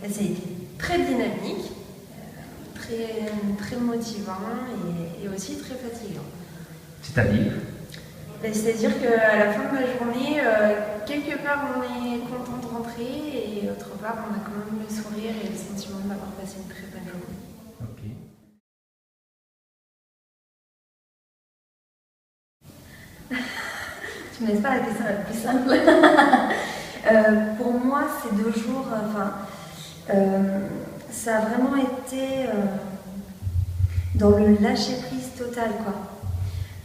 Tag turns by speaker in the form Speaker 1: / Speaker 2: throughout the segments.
Speaker 1: Et ça a été très dynamique, très motivant et aussi très fatigant.
Speaker 2: C'est-à-dire?
Speaker 1: C'est-à-dire qu'à la fin de la journée, quelque part on est content de rentrer et autre part on a quand même le sourire et le sentiment d'avoir passé une très bonne journée.
Speaker 2: Ok.
Speaker 3: Tu me laisses pas la question la plus simple. Pour moi, ces 2 jours, ça a vraiment été dans le lâcher-prise total, quoi.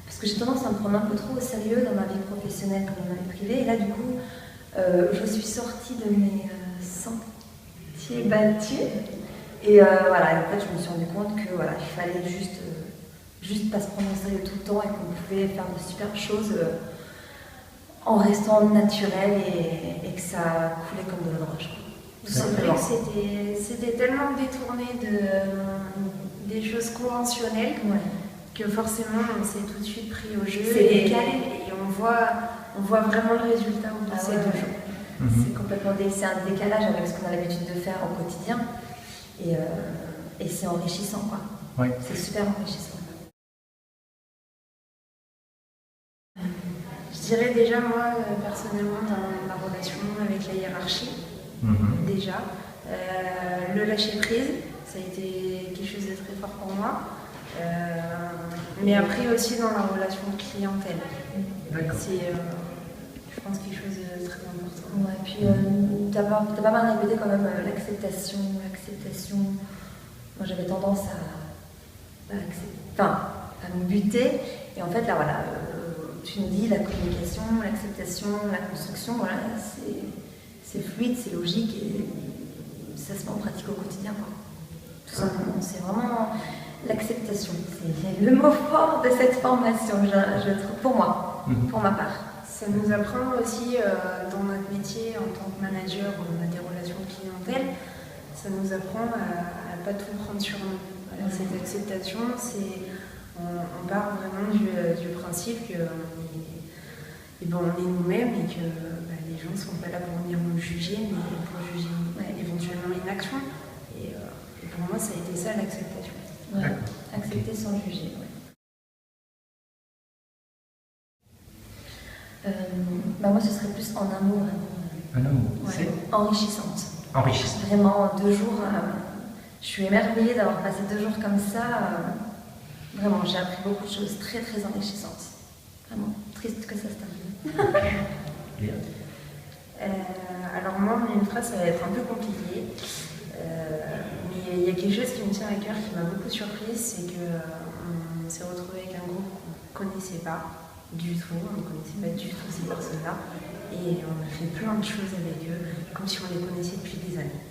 Speaker 3: Parce que j'ai tendance à me prendre un peu trop au sérieux dans ma vie professionnelle comme dans ma vie privée. Et là, du coup, je suis sortie de mes sentiers battus. Et voilà, en fait, je me suis rendu compte que voilà, il fallait juste pas se prendre au sérieux tout le temps et qu'on pouvait faire de super choses en restant naturel et que ça coulait comme de l'eau de roche.
Speaker 1: C'est vrai que c'était tellement détourné des choses conventionnelles que forcément on s'est tout de suite pris au jeu et on voit vraiment le résultat au bout de ces 2 jours.
Speaker 3: C'est complètement c'est un décalage avec ce qu'on a l'habitude de faire au quotidien et c'est enrichissant, quoi.
Speaker 2: Oui.
Speaker 3: C'est super enrichissant.
Speaker 1: Je dirais déjà moi personnellement dans ma relation avec la hiérarchie, déjà, le lâcher prise, ça a été quelque chose de très fort pour moi, mais après aussi dans la relation clientèle. C'est je pense quelque chose de très important.
Speaker 3: Ouais, puis t'as pas mal répété quand même l'acceptation. Moi j'avais tendance à me buter et en fait là voilà. Tu nous dis la communication, l'acceptation, la construction, voilà, c'est fluide, c'est logique et ça se met en pratique au quotidien, quoi. Tout simplement, c'est vraiment l'acceptation. C'est le mot fort de cette formation, je trouve, pour moi, pour ma part.
Speaker 1: Ça nous apprend aussi dans notre métier en tant que manager, on a des relations clientèle, ça nous apprend à ne pas tout prendre sur nous. Voilà, cette acceptation, on part vraiment du principe que on est nous-mêmes et que les gens ne sont pas là pour venir nous juger, mais pour juger éventuellement une action. Et pour moi, ça a été ça l'acceptation.
Speaker 3: Ouais. Accepter sans juger. Moi, ce serait plus en un mot, vraiment.
Speaker 2: Un mot,
Speaker 3: c'est enrichissante.
Speaker 2: Enrichissante.
Speaker 3: Vraiment, 2 jours, je suis émerveillée d'avoir passé 2 jours comme ça. Vraiment, j'ai appris beaucoup de choses très très enrichissantes. Vraiment, triste que ça se termine.
Speaker 1: Alors moi, une phrase, ça va être un peu compliqué. Mais il y a quelque chose qui me tient à cœur, qui m'a beaucoup surprise, c'est qu'on s'est retrouvé avec un groupe qu'on ne connaissait pas du tout, on ne connaissait pas du tout ces personnes-là, et on a fait plein de choses avec eux, comme si on les connaissait depuis des années.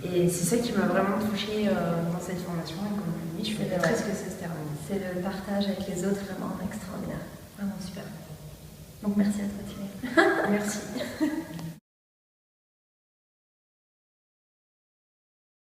Speaker 1: Et c'est ça qui m'a vraiment touchée dans cette formation, et comme je dis, je suis triste que ça se termine.
Speaker 3: C'est le partage avec les autres vraiment extraordinaire, vraiment super. Donc merci à toi Thierry.
Speaker 1: Merci.